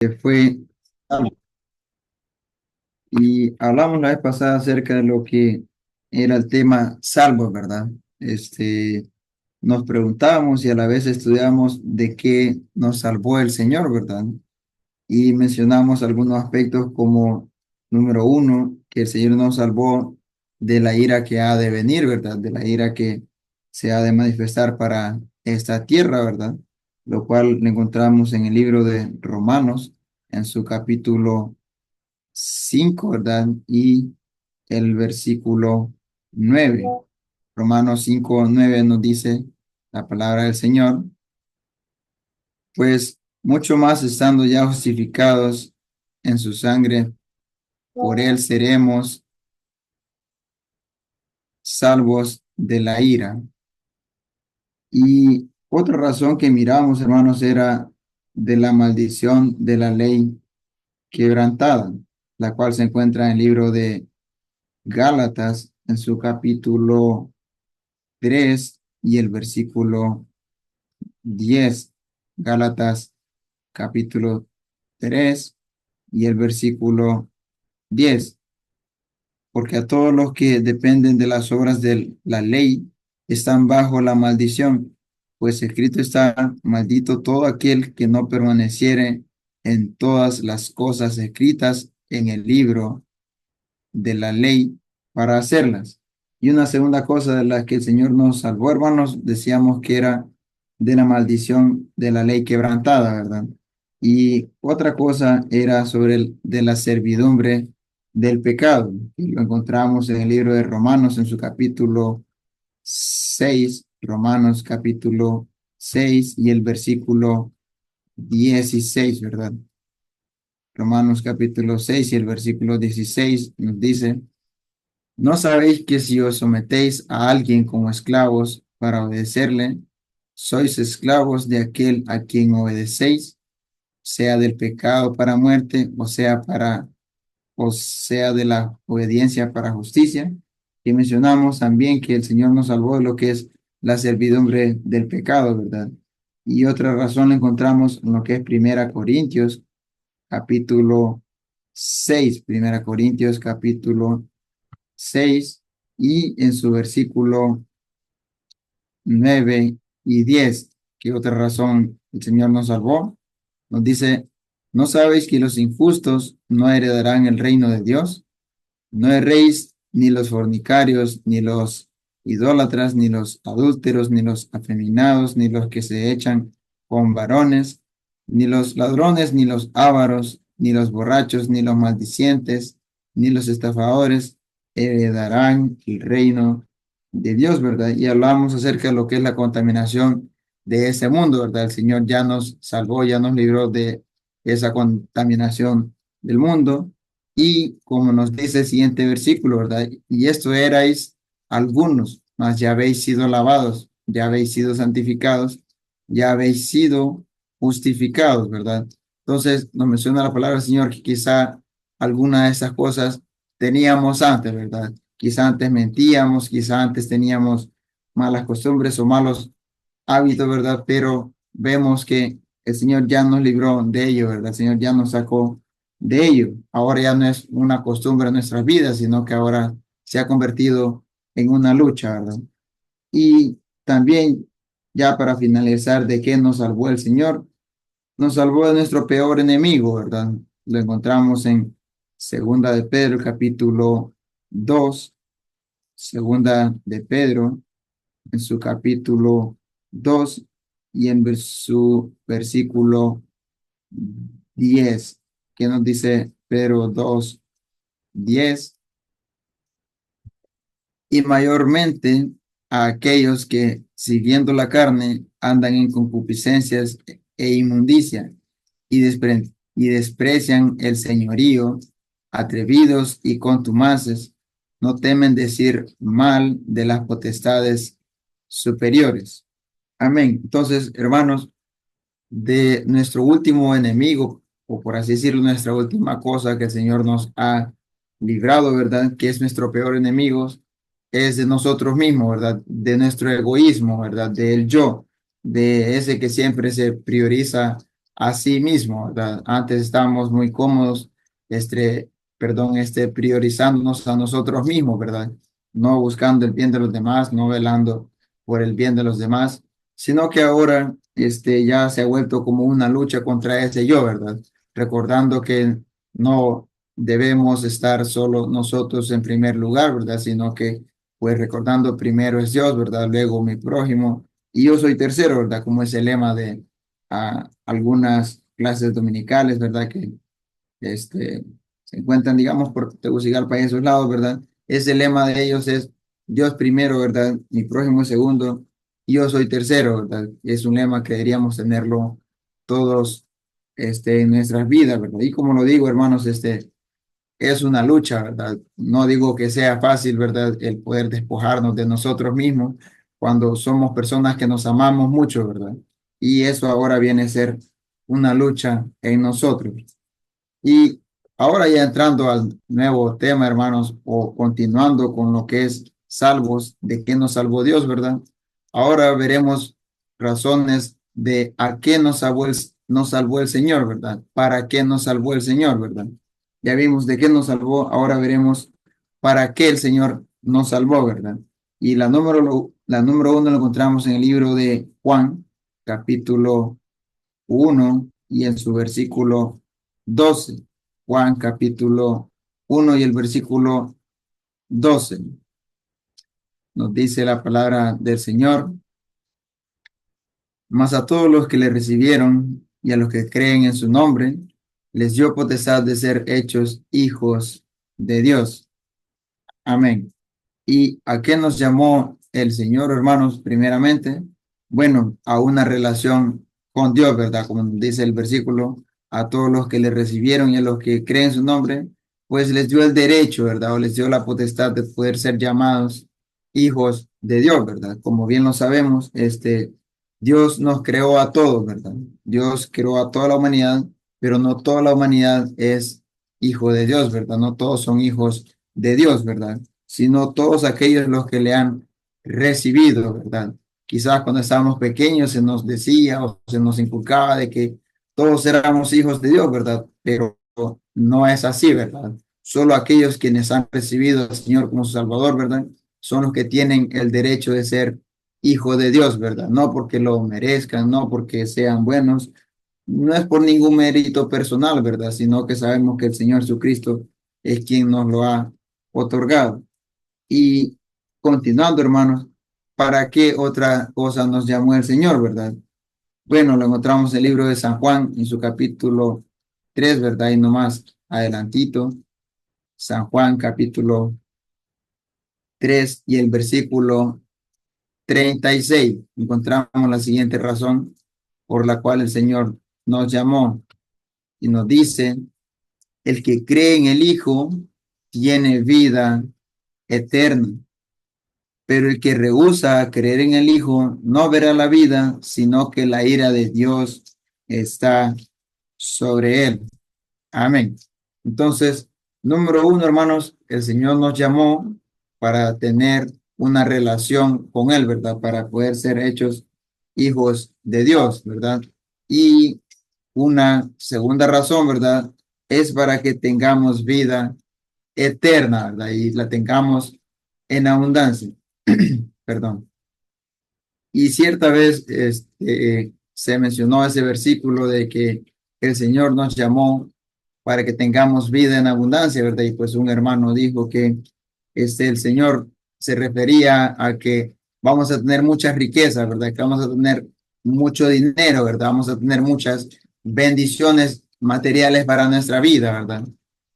Que fue, y hablamos la vez pasada acerca de lo que era el tema salvos, ¿verdad? Nos preguntábamos y a la vez estudiamos de qué nos salvó el Señor, ¿verdad? Y mencionamos algunos aspectos como, número uno, que el Señor nos salvó de la ira que ha de venir, ¿verdad? De la ira que se ha de manifestar para esta tierra, ¿verdad? Lo cual lo encontramos en el libro de Romanos, en su capítulo 5, ¿verdad? Y el versículo 9. Romanos 5 9 nos dice la palabra del Señor, pues mucho más estando ya justificados en su sangre, por él seremos salvos de la ira. Y otra razón que miramos, hermanos, era de la maldición de la ley quebrantada, la cual se encuentra en el libro de Gálatas, en su capítulo 3 y el versículo 10. Gálatas capítulo 3 y el versículo 10. Porque a todos los que dependen de las obras de la ley están bajo la maldición, pues escrito está: maldito todo aquel que no permaneciere en todas las cosas escritas en el libro de la ley para hacerlas. Y una segunda cosa de la que el Señor nos salvó, hermanos, decíamos que era de la maldición de la ley quebrantada, ¿verdad? Y otra cosa era sobre de la servidumbre del pecado. Y lo encontramos en el libro de Romanos, en su capítulo 6, Romanos capítulo 6 y el versículo 16, ¿verdad? Romanos capítulo 6 y el versículo 16 nos dice: ¿no sabéis que si os sometéis a alguien como esclavos para obedecerle, sois esclavos de aquel a quien obedecéis, sea del pecado para muerte, o sea de la obediencia para justicia? Y mencionamos también que el Señor nos salvó de lo que es la servidumbre del pecado, ¿verdad? Y otra razón la encontramos en lo que es Primera Corintios, capítulo 6, Primera Corintios, capítulo 6 y en su versículo 9 y 10. ¿Qué otra razón el Señor nos salvó? Nos dice: ¿no sabéis que los injustos no heredarán el reino de Dios? No erréis, ni los fornicarios, ni los idólatras, ni los adúlteros, ni los afeminados, ni los que se echan con varones, ni los ladrones, ni los ávaros, ni los borrachos, ni los maldicientes, ni los estafadores heredarán el reino de Dios, ¿verdad? Y hablamos acerca de lo que es la contaminación de ese mundo, ¿verdad? El Señor ya nos salvó, ya nos libró de esa contaminación del mundo. Y como nos dice el siguiente versículo, ¿verdad? Y esto erais algunos, mas ya habéis sido lavados, ya habéis sido santificados, ya habéis sido justificados, ¿verdad? Entonces nos menciona la palabra del Señor que quizá alguna de esas cosas teníamos antes, ¿verdad? Quizá antes mentíamos, quizá antes teníamos malas costumbres o malos hábitos, ¿verdad? Pero vemos que el Señor ya nos libró de ello, ¿verdad? El Señor ya nos sacó de ello. Ahora ya no es una costumbre en nuestras vidas, sino que ahora se ha convertido en una lucha, ¿verdad? Y también, ya para finalizar, ¿de qué nos salvó el Señor? Nos salvó de nuestro peor enemigo, ¿verdad? Lo encontramos en Segunda de Pedro, capítulo 2, Segunda de Pedro, en su capítulo 2 y en su versículo 10. ¿Qué nos dice Pedro 2 10? Y mayormente a aquellos que, siguiendo la carne, andan en concupiscencias e inmundicia y desprecian el señorío, atrevidos y contumaces, no temen decir mal de las potestades superiores. Amén. Entonces, hermanos, de nuestro último enemigo, o por así decirlo, nuestra última cosa que el Señor nos ha librado, ¿verdad? Que es nuestro peor enemigo, es de nosotros mismos, ¿verdad? De nuestro egoísmo, ¿verdad? Del yo, de ese que siempre se prioriza a sí mismo, ¿verdad? Antes estábamos muy cómodos, priorizándonos a nosotros mismos, ¿verdad? No buscando el bien de los demás, no velando por el bien de los demás, sino que ahora, ya se ha vuelto como una lucha contra ese yo, ¿verdad? Recordando que no debemos estar solo nosotros en primer lugar, ¿verdad? Sino que, pues recordando primero es Dios, ¿verdad? Luego mi prójimo y yo soy tercero, ¿verdad? Como es el lema de algunas clases dominicales, ¿verdad? Que se encuentran, digamos, por Tegucigalpa y esos lados, ¿verdad? Ese lema de ellos es Dios primero, ¿verdad? Mi prójimo segundo, y yo soy tercero, ¿verdad? Es un lema que deberíamos tenerlo todos, en nuestras vidas, ¿verdad? Y como lo digo, hermanos, es una lucha, ¿verdad? No digo que sea fácil, ¿verdad? El poder despojarnos de nosotros mismos cuando somos personas que nos amamos mucho, ¿verdad? Y eso ahora viene a ser una lucha en nosotros. Y ahora ya entrando al nuevo tema, hermanos, o continuando con lo que es salvos, de qué nos salvó Dios, ¿verdad? Ahora veremos razones de a qué nos salvó el Señor, ¿verdad? ¿Para qué nos salvó el Señor, verdad? Ya vimos de qué nos salvó, ahora veremos para qué el Señor nos salvó, ¿verdad? Y la número uno la encontramos en el libro de Juan, capítulo 1 y en su versículo 12. Juan capítulo 1 y el versículo 12. Nos dice la palabra del Señor: mas a todos los que le recibieron y a los que creen en su nombre, les dio potestad de ser hechos hijos de Dios. Amén. ¿Y a qué nos llamó el Señor, hermanos? Primeramente, bueno, a una relación con Dios, ¿verdad? Como dice el versículo, a todos los que le recibieron y a los que creen su nombre, pues les dio el derecho, ¿verdad? O les dio la potestad de poder ser llamados hijos de Dios, ¿verdad? Como bien lo sabemos, Dios nos creó a todos, ¿verdad? Dios creó a toda la humanidad, pero no toda la humanidad es hijo de Dios, ¿verdad? No todos son hijos de Dios, ¿verdad? Sino todos aquellos los que le han recibido, ¿verdad? Quizás cuando estábamos pequeños se nos decía o se nos inculcaba de que todos éramos hijos de Dios, ¿verdad? Pero no es así, ¿verdad? Solo aquellos quienes han recibido al Señor como su Salvador, ¿verdad? Son los que tienen el derecho de ser hijo de Dios, ¿verdad? No porque lo merezcan, no porque sean buenos, no es por ningún mérito personal, ¿verdad? Sino que sabemos que el Señor Jesucristo es quien nos lo ha otorgado. Y continuando, hermanos, ¿para qué otra cosa nos llamó el Señor, verdad? Bueno, lo encontramos en el libro de San Juan, en su capítulo 3, ¿verdad? Y nomás adelantito, San Juan capítulo 3 y el versículo 36. Encontramos la siguiente razón por la cual el Señor nos llamó y nos dice: el que cree en el Hijo tiene vida eterna, pero el que rehúsa creer en el Hijo no verá la vida, sino que la ira de Dios está sobre él. Amén. Entonces, número uno, hermanos, el Señor nos llamó para tener una relación con Él, ¿verdad? Para poder ser hechos hijos de Dios, ¿verdad? Y una segunda razón, ¿verdad? Es para que tengamos vida eterna, ¿verdad? Y la tengamos en abundancia. Perdón. Y cierta vez se mencionó ese versículo de que el Señor nos llamó para que tengamos vida en abundancia, ¿verdad? Y pues un hermano dijo que el Señor se refería a que vamos a tener muchas riquezas, ¿verdad? Que vamos a tener mucho dinero, ¿verdad? Vamos a tener muchas bendiciones materiales para nuestra vida, ¿verdad?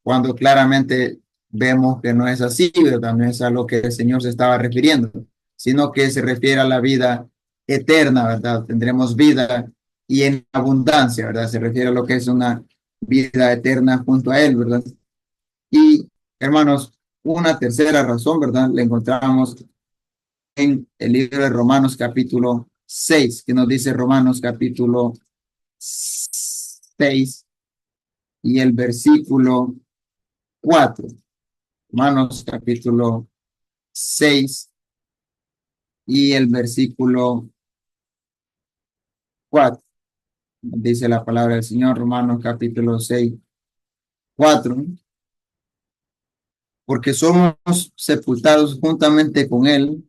Cuando claramente vemos que no es así, ¿verdad? No es a lo que el Señor se estaba refiriendo, sino que se refiere a la vida eterna, ¿verdad? Tendremos vida y en abundancia, ¿verdad? Se refiere a lo que es una vida eterna junto a Él, ¿verdad? Y, hermanos, una tercera razón, ¿verdad? La encontramos en el libro de Romanos capítulo 6, que nos dice Romanos capítulo 6 y el versículo 4. Romanos capítulo 6 y el versículo 4. Dice la palabra del Señor, Romanos capítulo 6, 4, porque somos sepultados juntamente con Él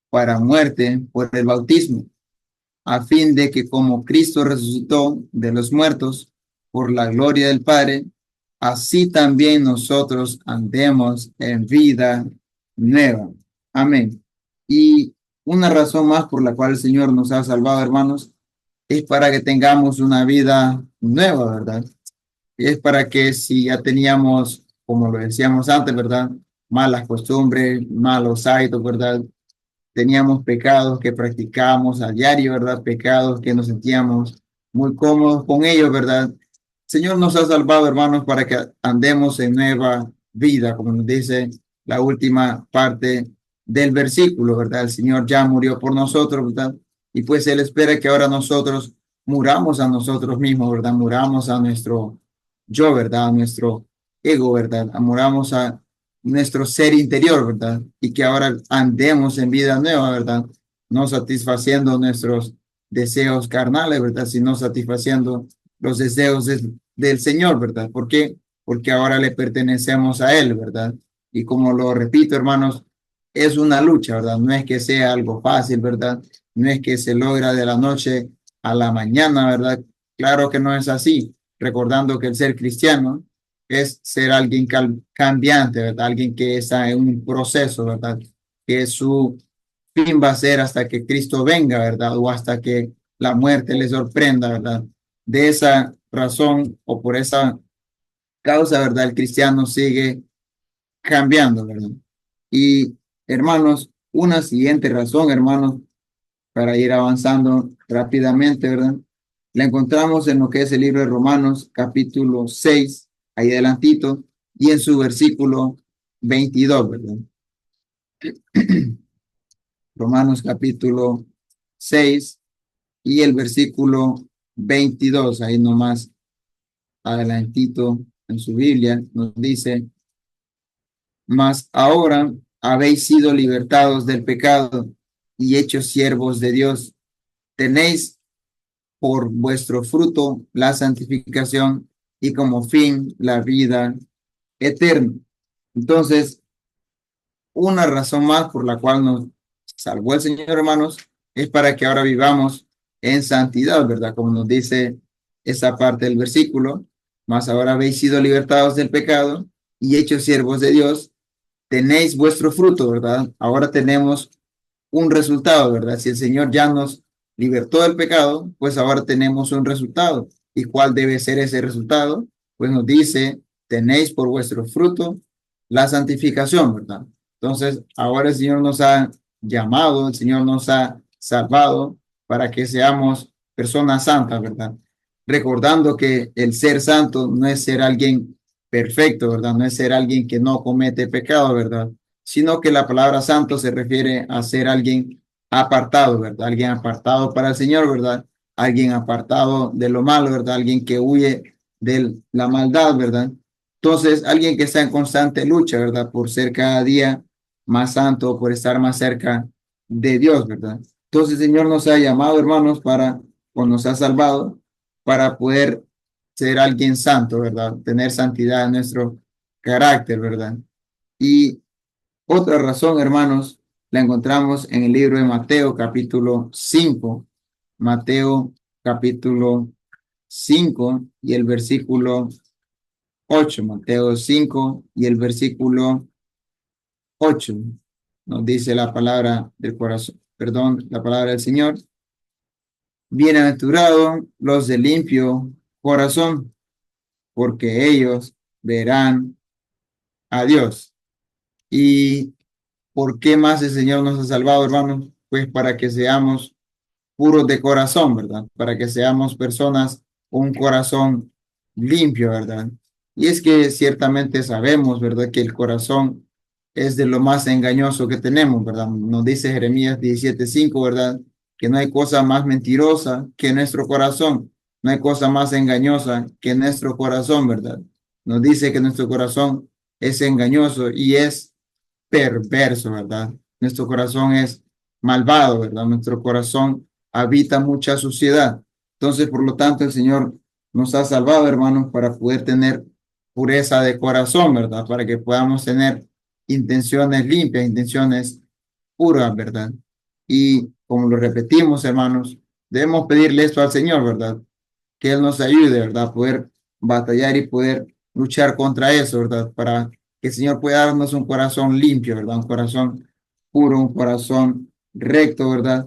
para muerte por el bautismo, a fin de que como Cristo resucitó de los muertos por la gloria del Padre, así también nosotros andemos en vida nueva. Amén. Y una razón más por la cual el Señor nos ha salvado, hermanos, es para que tengamos una vida nueva, ¿verdad? Y es para que si ya teníamos, como lo decíamos antes, ¿verdad? Malas costumbres, malos hábitos, ¿verdad? Teníamos pecados que practicábamos a diario, ¿verdad? Pecados que nos sentíamos muy cómodos con ellos, ¿verdad? El Señor nos ha salvado, hermanos, para que andemos en nueva vida, como nos dice la última parte del versículo, ¿verdad? El Señor ya murió por nosotros, ¿verdad? Y pues Él espera que ahora nosotros muramos a nosotros mismos, ¿verdad? Muramos a nuestro yo, ¿verdad? A nuestro ego, ¿verdad? Muramos a nuestro ser interior, ¿verdad? Y que ahora andemos en vida nueva, ¿verdad? No satisfaciendo nuestros deseos carnales, ¿verdad? Sino satisfaciendo los deseos del Señor, ¿verdad? ¿Por qué? Porque ahora le pertenecemos a Él, ¿verdad? Y como lo repito, hermanos, es una lucha, ¿verdad? No es que sea algo fácil, ¿verdad? No es que se logra de la noche a la mañana, ¿verdad? Claro que no es así. Recordando que el ser cristiano es ser alguien cambiante, ¿verdad? Alguien que está en un proceso, ¿verdad? Que su fin va a ser hasta que Cristo venga, ¿verdad? O hasta que la muerte le sorprenda, ¿verdad? De esa razón o por esa causa, ¿verdad? El cristiano sigue cambiando, ¿verdad? Y hermanos, una siguiente razón, hermanos, para ir avanzando rápidamente, ¿verdad? La encontramos en lo que es el libro de Romanos, capítulo 6 ahí adelantito, y en su versículo 22, ¿verdad? Romanos capítulo 6 y el versículo 22 ahí nomás adelantito en su Biblia, nos dice, mas ahora habéis sido libertados del pecado y hechos siervos de Dios. Tenéis por vuestro fruto la santificación y como fin la vida eterna. Entonces, una razón más por la cual nos salvó el Señor, hermanos, es para que ahora vivamos en santidad, ¿verdad? Como nos dice esa parte del versículo, mas ahora habéis sido libertados del pecado y hechos siervos de Dios, tenéis vuestro fruto, ¿verdad? Ahora tenemos un resultado, ¿verdad? Si el Señor ya nos libertó del pecado, pues ahora tenemos un resultado. ¿Y cuál debe ser ese resultado? Pues nos dice, tenéis por vuestro fruto la santificación, ¿verdad? Entonces, ahora el Señor nos ha llamado, el Señor nos ha salvado para que seamos personas santas, ¿verdad? Recordando que el ser santo no es ser alguien perfecto, ¿verdad? No es ser alguien que no comete pecado, ¿verdad? Sino que la palabra santo se refiere a ser alguien apartado, ¿verdad? Alguien apartado para el Señor, ¿verdad? Alguien apartado de lo malo, ¿verdad? Alguien que huye de la maldad, ¿verdad? Entonces, alguien que está en constante lucha, ¿verdad? Por ser cada día más santo, por estar más cerca de Dios, ¿verdad? Entonces, el Señor nos ha llamado, hermanos, o nos ha salvado para poder ser alguien santo, ¿verdad? Tener santidad en nuestro carácter, ¿verdad? Y otra razón, hermanos, la encontramos en el libro de Mateo, capítulo 5. Mateo, capítulo 5 y el versículo 8. Mateo 5 y el versículo 8. Nos dice la palabra del corazón, perdón, la palabra del Señor. Bienaventurados los de limpio corazón, porque ellos verán a Dios. ¿Y por qué más el Señor nos ha salvado, hermanos? Pues para que seamos puros de corazón, ¿verdad? Para que seamos personas con un corazón limpio, ¿verdad? Y es que ciertamente sabemos, ¿verdad? Que el corazón es de lo más engañoso que tenemos, ¿verdad? Nos dice Jeremías 17:5, ¿verdad? Que no hay cosa más mentirosa que nuestro corazón. No hay cosa más engañosa que nuestro corazón, ¿verdad? Nos dice que nuestro corazón es engañoso y es perverso, ¿verdad? Nuestro corazón es malvado, ¿verdad? Nuestro corazón habita mucha suciedad. Entonces, por lo tanto, el Señor nos ha salvado, hermanos, para poder tener pureza de corazón, ¿verdad? Para que podamos tener intenciones limpias, intenciones puras, ¿verdad? Y como lo repetimos, hermanos, debemos pedirle esto al Señor, ¿verdad? Que Él nos ayude, ¿verdad? A poder batallar y poder luchar contra eso, ¿verdad? Para que el Señor pueda darnos un corazón limpio, ¿verdad? Un corazón puro, un corazón recto, ¿verdad?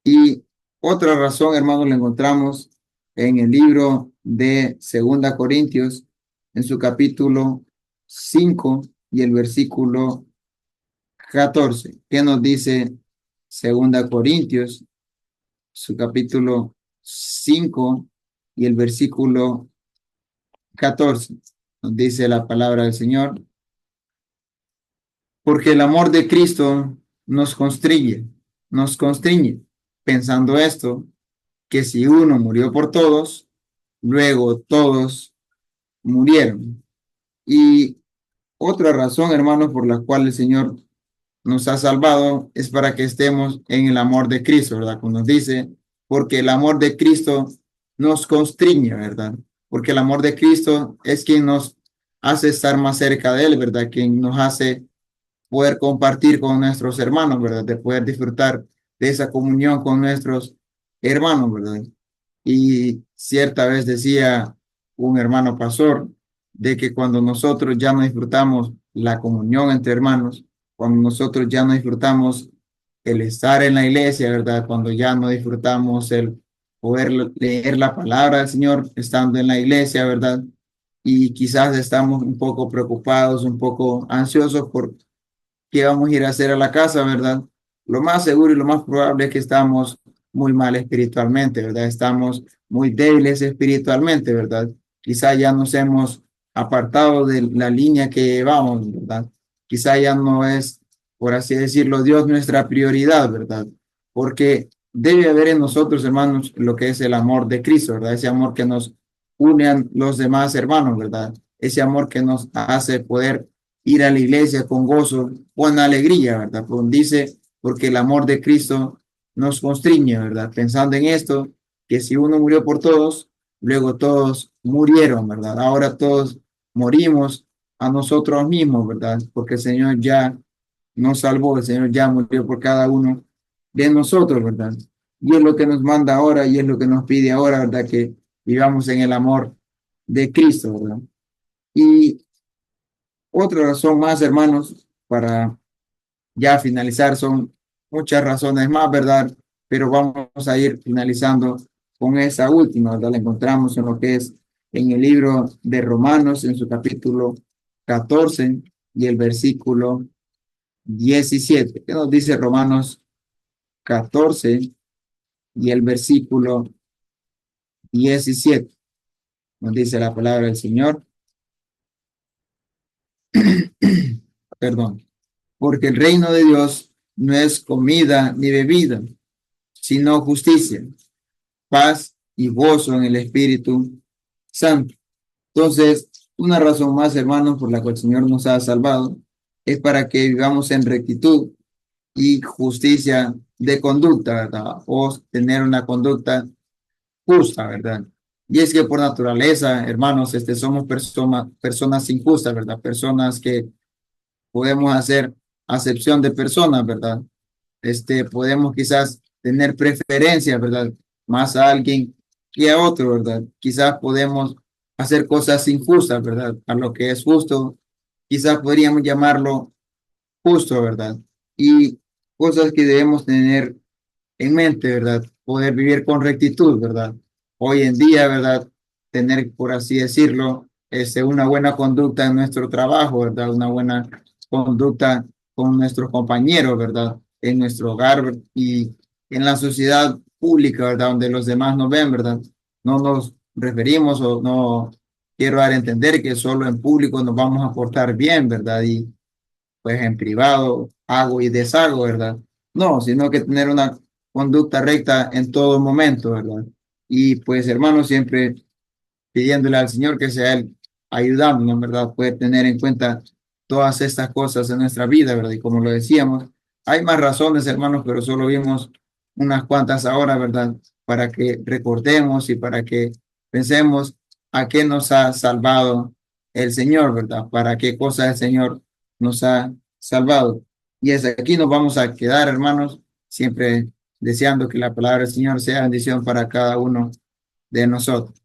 Y otra razón, hermanos, la encontramos en el libro de Segunda Corintios, en su capítulo 5 y el versículo 14. ¿Qué nos dice Segunda Corintios, su capítulo 5 y el versículo 14? Nos dice la palabra del Señor, porque el amor de Cristo nos constriñe, pensando esto, que si uno murió por todos, luego todos murieron. Y otra razón, hermanos, por la cual el Señor nos ha salvado es para que estemos en el amor de Cristo, ¿verdad? Como nos dice, porque el amor de Cristo nos constriñe, ¿verdad? Porque el amor de Cristo es quien nos hace estar más cerca de Él, ¿verdad? Quien nos hace poder compartir con nuestros hermanos, ¿verdad? De poder disfrutar de esa comunión con nuestros hermanos, ¿verdad? Y cierta vez decía un hermano pastor de que cuando nosotros ya no disfrutamos la comunión entre hermanos, cuando nosotros ya no disfrutamos el estar en la iglesia, ¿verdad? Cuando ya no disfrutamos el poder leer la palabra del Señor estando en la iglesia, ¿verdad? Y quizás estamos un poco preocupados, un poco ansiosos por qué vamos a ir a hacer a la casa, ¿verdad? Lo más seguro y lo más probable es que estamos muy mal espiritualmente, ¿verdad? Estamos muy débiles espiritualmente, ¿verdad? Quizá ya nos hemos apartado de la línea que llevamos, ¿verdad? Quizá ya no es, por así decirlo, Dios nuestra prioridad, ¿verdad? Porque debe haber en nosotros, hermanos, lo que es el amor de Cristo, ¿verdad? Ese amor que nos une a los demás hermanos, ¿verdad? Ese amor que nos hace poder ir a la iglesia con gozo, con alegría, ¿verdad? Pues dice, porque el amor de Cristo nos constriñe, ¿verdad? Pensando en esto, que si uno murió por todos, luego todos murieron, ¿verdad? Ahora todos morimos a nosotros mismos, ¿verdad? Porque el Señor ya nos salvó, el Señor ya murió por cada uno de nosotros, ¿verdad? Y es lo que nos manda ahora y es lo que nos pide ahora, ¿verdad? Que vivamos en el amor de Cristo, ¿verdad? Y otra razón más, hermanos, para ya finalizar, son muchas razones más, ¿verdad? Pero vamos a ir finalizando con esa última, ¿verdad? La encontramos en lo que es en el libro de Romanos, en su capítulo 14 y el versículo 17. ¿Qué nos dice Romanos 14 y el versículo 17? Nos dice la palabra del Señor, perdón, porque el reino de Dios no es comida ni bebida, sino justicia, paz y gozo en el Espíritu Santo. Entonces, una razón más, hermanos, por la cual el Señor nos ha salvado, es para que vivamos en rectitud y justicia de conducta, ¿verdad? O tener una conducta justa, ¿verdad? Y es que por naturaleza, hermanos, somos personas injustas, ¿verdad? Personas que podemos hacer acepción de personas, ¿verdad? Podemos quizás tener preferencia, ¿verdad? Más a alguien que a otro, ¿verdad? Quizás podemos hacer cosas injustas, ¿verdad? A lo que es justo, quizás podríamos llamarlo justo, ¿verdad? Y cosas que debemos tener en mente, ¿verdad? Poder vivir con rectitud, ¿verdad? Hoy en día, ¿verdad? Tener, por así decirlo, una buena conducta en nuestro trabajo, ¿verdad? Una buena conducta con nuestros compañeros, ¿verdad? En nuestro hogar y en la sociedad pública, ¿verdad? Donde los demás nos ven, ¿verdad? No nos referimos o no quiero dar a entender que solo en público nos vamos a portar bien, ¿verdad? Y pues en privado hago y deshago, ¿verdad? No, sino que tener una conducta recta en todo momento, ¿verdad? Y pues hermano, siempre pidiéndole al Señor que sea Él ayudándonos, ¿verdad? Poder tener en cuenta todas estas cosas en nuestra vida, ¿verdad? Y como lo decíamos, hay más razones, hermanos, pero solo vimos unas cuantas ahora, ¿verdad? para que recordemos y para que pensemos a qué nos ha salvado el Señor, ¿verdad? Para qué cosas el Señor nos ha salvado. Y es aquí nos vamos a quedar, hermanos, siempre deseando que la palabra del Señor sea bendición para cada uno de nosotros.